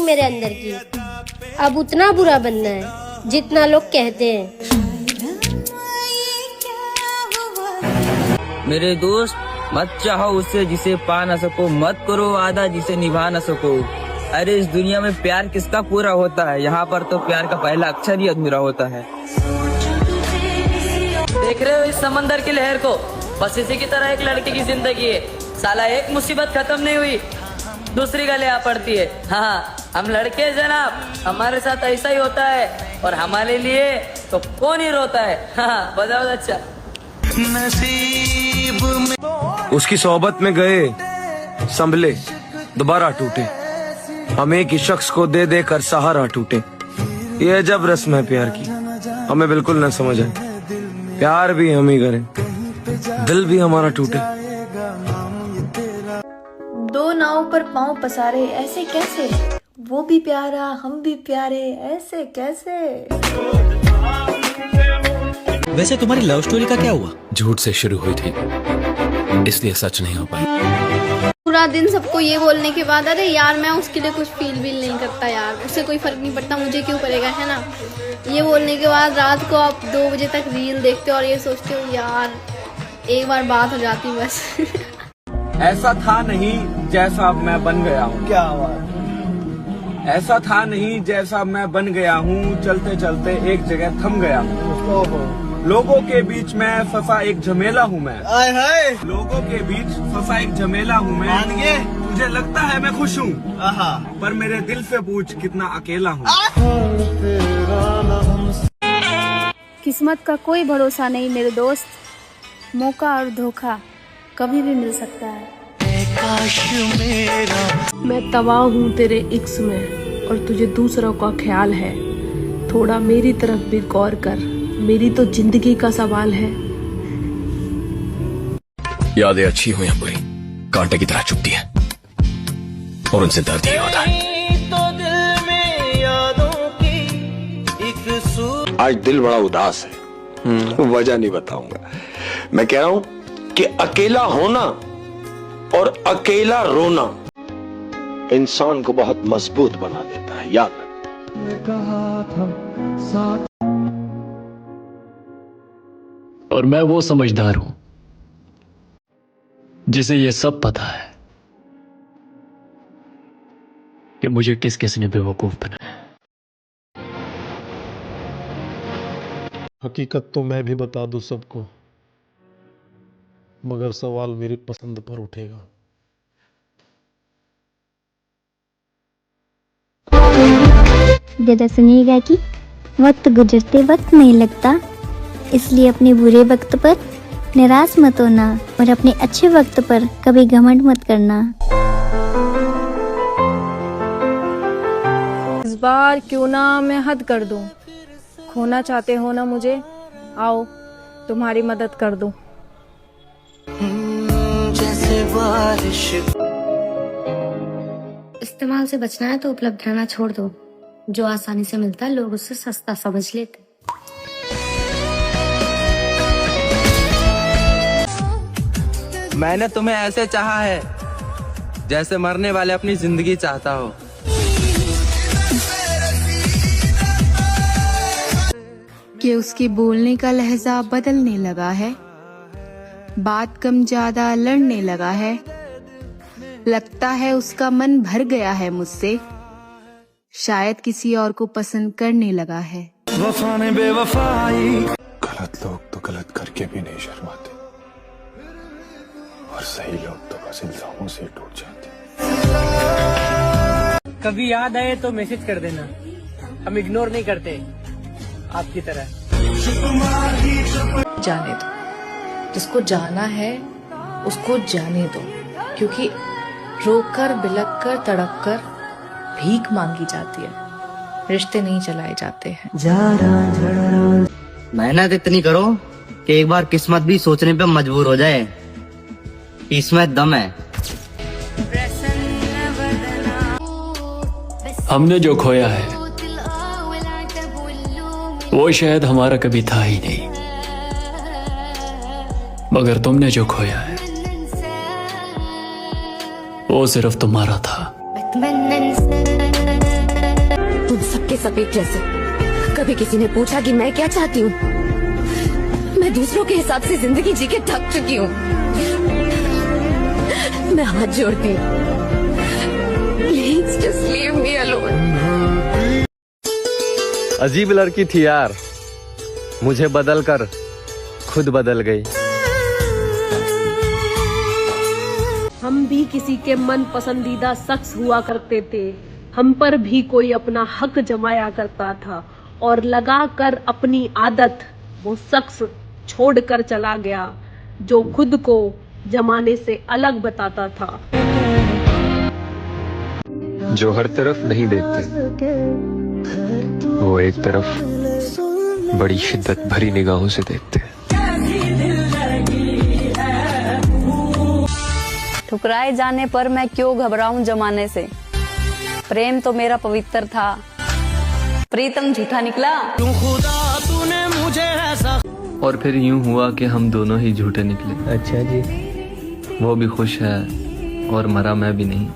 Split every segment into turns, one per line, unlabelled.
मेरे अंदर की। अब उतना बुरा बनना है जितना लोग कहते हैं।
मेरे दोस्त, मत चाहो उससे जिसे पा न सको, मत करो वादा जिसे निभा न सको। अरे इस दुनिया में प्यार किसका पूरा होता है, यहाँ पर तो प्यार का पहला अक्षर ही अधूरा होता है।
देख रहे हो इस समंदर की लहर को, बस इसी की तरह एक लड़की की जिंदगी है। साला एक मुसीबत खत्म नहीं हुई दूसरी गले आ पड़ती है। हाँ, हम लड़के जनाब, हमारे साथ ऐसा ही होता है और हमारे लिए तो कौन ही रोता है। हाँ, बजाओ अच्छा।
उसकी सोहबत में गए संभले दोबारा टूटे, हम एक ही शख्स को दे दे कर सहारा टूटे। ये अजब रस्म है प्यार की, हमें बिल्कुल न समझ आए। प्यार भी हम ही करें, दिल भी हमारा टूटे।
दो नाव पर पांव पसारे ऐसे कैसे, वो भी प्यारा हम भी प्यारे ऐसे कैसे।
वैसे तुम्हारी लव स्टोरी का क्या हुआ? झूठ से शुरू हुई थी, इसलिए सच नहीं हो पाई।
पूरा दिन सबको ये बोलने के बाद, अरे यार मैं उसके लिए कुछ फील भी नहीं करता यार, उससे कोई फर्क नहीं पड़ता, मुझे क्यों पड़ेगा, है ना। ये बोलने के बाद रात को आप 2 बजे तक रील देखते हो और ये सोचते हो यार एक बार बात हो जाती बस।
ऐसा था नहीं जैसा अब मैं बन गया हूँ। क्या बात। ऐसा था नहीं जैसा मैं बन गया हूँ, चलते चलते एक जगह थम गया हूँ। लोगों के बीच में फंसा एक झमेला हूँ मैं। लोगों के बीच फंसा एक झमेला हूँ मैं। मुझे लगता है मैं खुश हूँ, पर मेरे दिल से पूछ कितना अकेला हूँ।
किस्मत का कोई भरोसा नहीं मेरे दोस्त, मौका और धोखा कभी भी मिल सकता है।
मैं तबाह हूँ तेरे इश्क में और तुझे दूसरों का ख्याल है। थोड़ा मेरी तरफ भी गौर कर, मेरी तो जिंदगी का सवाल है।
यादें अच्छी हो या बुरी, कांटे की तरह चुभती है और उनसे दर्द ही होता है।
आज दिल बड़ा उदास है, वजह नहीं बताऊंगा। मैं कह रहा हूं कि अकेला होना और अकेला रोना इंसान को बहुत मजबूत बना देता है, याद रख।
और मैं वो समझदार हूं जिसे ये सब पता है कि मुझे किस किस ने बेवकूफ बनाया।
हकीकत तो मैं भी बता दूं सबको, मगर सवाल मेरी पसंद पर उठेगा।
दादा सुनिएगा कि वक्त गुजरते वक्त नहीं लगता, इसलिए अपने बुरे वक्त पर निराश मत होना और अपने अच्छे वक्त पर कभी घमंड मत करना।
इस बार क्यों ना मैं हद कर दूं, खोना चाहते हो ना मुझे, आओ तुम्हारी मदद कर दूं।
इस्तेमाल से बचना है तो उपलब्ध रहना छोड़ दो। जो आसानी से मिलता है लोग उससे सस्ता समझ लेते।
मैंने तुम्हें ऐसे चाहा है जैसे मरने वाले अपनी जिंदगी चाहता हो।
कि उसके बोलने का लहजा बदलने लगा है, बात कम ज्यादा लड़ने लगा है, लगता है उसका मन भर गया है मुझसे, शायद किसी और को पसंद करने लगा है।
वफा ने बेवफाई।
गलत लोग तो गलत करके भी नहीं शर्माते और सही लोग तो बस इल्जामों से टूट जाते।
कभी याद आए तो मैसेज कर देना, हम इग्नोर नहीं करते आपकी तरह।
जाने दो, जिसको जाना है उसको जाने दो, क्योंकि रोक कर बिलक कर तड़प कर भीख मांगी जाती है, रिश्ते नहीं चलाए जाते हैं।
मेहनत इतनी करो कि एक बार किस्मत भी सोचने पे मजबूर हो जाए, इसमें दम है।
हमने जो खोया है वो शायद हमारा कभी था ही नहीं, मगर तुमने जो खोया है वो सिर्फ तुम्हारा था।
सफेद जैसे। कभी किसी ने पूछा कि मैं क्या चाहती हूँ? मैं दूसरों के हिसाब से जिंदगी जी के थक चुकी हूँ। मैं हाथ जोड़ती हूँ, please just leave me alone.
अजीब लड़की थी यार, मुझे बदल कर खुद बदल गई।
हम भी किसी के मन पसंदीदा शख्स हुआ करते थे। हम पर भी कोई अपना हक जमाया करता था और लगा कर अपनी आदत वो शख्स छोड़ कर चला गया जो खुद को जमाने से अलग बताता था।
जो हर तरफ नहीं देखते वो एक तरफ बड़ी शिद्दत भरी निगाहों से देखते।
ठुकराए जाने पर मैं क्यों घबराऊं जमाने से। प्रेम तो मेरा पवित्र था, प्रीतम झूठा निकला।
और फिर यूं हुआ कि हम दोनों ही झूठे निकले।
अच्छा जी।
वो भी खुश है और मरा मैं भी नहीं।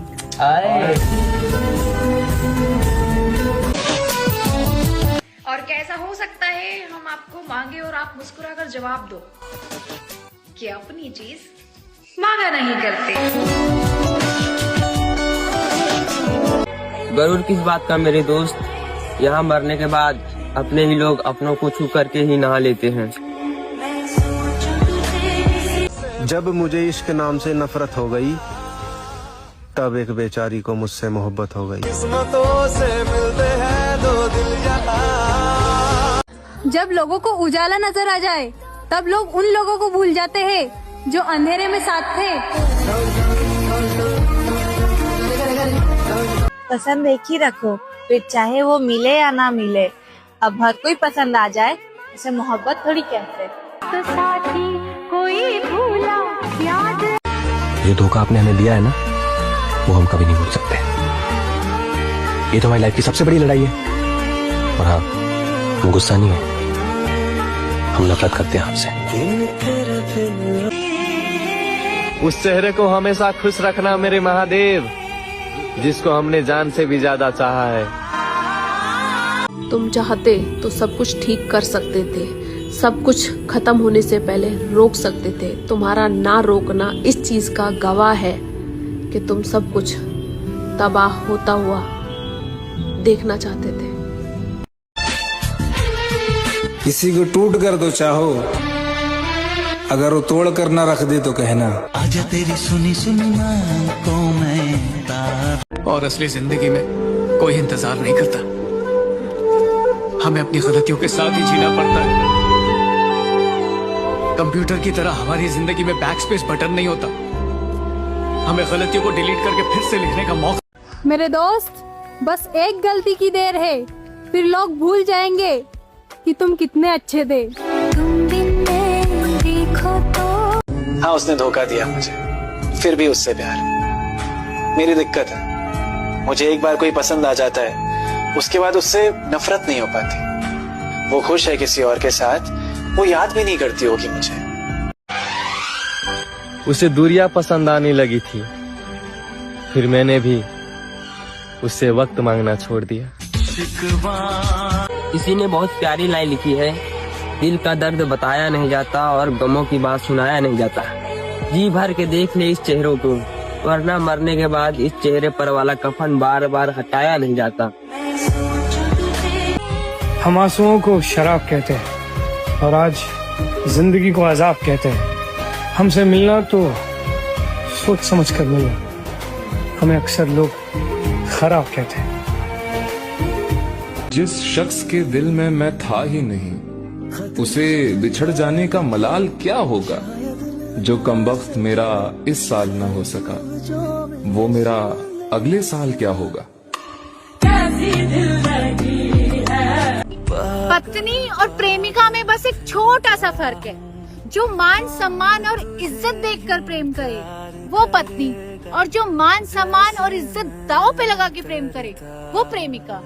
और कैसा हो सकता है हम आपको मांगे और आप मुस्कुराकर जवाब दो कि अपनी चीज मांगा नहीं करते।
गरुड़ किस बात का मेरे दोस्त, यहाँ मरने के बाद अपने ही लोग अपनों को छू करके ही नहा लेते हैं।
जब मुझे इश्क नाम से नफरत हो गई, तब एक बेचारी को मुझसे मोहब्बत हो गई। किस्मतों से मिलते हैं दो दिल यहाँ।
जब लोगों को उजाला नजर आ जाए तब लोग उन लोगों को भूल जाते हैं जो अंधेरे में साथ थे।
पसंद एक ही रखो, फिर चाहे वो मिले या ना मिले। अब हर कोई पसंद आ जाए इसे मोहब्बत थोड़ी कहते।
तो साथी कोई भूला याद।
जो धोखा आपने हमें दिया है ना, वो हम कभी नहीं भूल सकते। ये तो हमारी लाइफ की सबसे बड़ी लड़ाई है। और हाँ, हम गुस्सा नहीं है, हम नफरत करते हैं आपसे।
उस चेहरे को हमेशा खुश रखना मेरे महादेव, जिसको हमने जान से भी ज्यादा चाहा है।
तुम चाहते तो सब कुछ ठीक कर सकते थे, सब कुछ खत्म होने से पहले रोक सकते थे। तुम्हारा ना रोकना इस चीज का गवाह है कि तुम सब कुछ तबाह होता हुआ देखना चाहते थे।
किसी को टूट कर तो चाहो, अगर वो तोड़ कर ना रख दे तो कहना आजा तेरी सुनी सुनी को मैं।
और असली जिंदगी में कोई इंतजार नहीं करता, हमें अपनी गलतियों के साथ ही जीना पड़ता है। कंप्यूटर की तरह हमारी जिंदगी में बैकस्पेस बटन नहीं होता, हमें गलतियों को डिलीट करके फिर से लिखने का मौका।
मेरे दोस्त, बस एक गलती की देर है, फिर लोग भूल जाएंगे कि तुम कितने अच्छे थे।
हाँ, उसने धोखा दिया मुझे, फिर भी उससे प्यार। मेरी दिक्कत है, मुझे एक बार कोई पसंद आ जाता है, उसके बाद उससे नफरत नहीं हो पाती। वो खुश है किसी और के साथ, वो याद भी नहीं करती होगी मुझे।
उसे दूरियां पसंद आने लगी थी, फिर मैंने भी उससे वक्त मांगना छोड़ दिया।
किसी ने बहुत प्यारी लाइन लिखी है, दिल का दर्द बताया नहीं जाता और गमों की बात सुनाया नहीं जाता। जी भर के देख ले इस चेहरों को, वरना मरने के बाद इस चेहरे पर वाला कफन बार बार हटाया नहीं जाता।
हम आंसुओं को शराब कहते हैं और आज जिंदगी को अजाब कहते हैं। हमसे मिलना तो सोच समझ कर मिलना, हमें अक्सर लोग खराब कहते हैं।
जिस शख्स के दिल में मैं था ही नहीं, उसे बिछड़ जाने का मलाल क्या होगा। जो कमबख्त मेरा इस साल न हो सका, वो मेरा अगले साल क्या होगा।
पत्नी और प्रेमिका में बस एक छोटा सा फर्क है। जो मान सम्मान और इज्जत देखकर प्रेम करे वो पत्नी, और जो मान सम्मान और इज्जत दांव पे लगा के प्रेम करे वो प्रेमिका।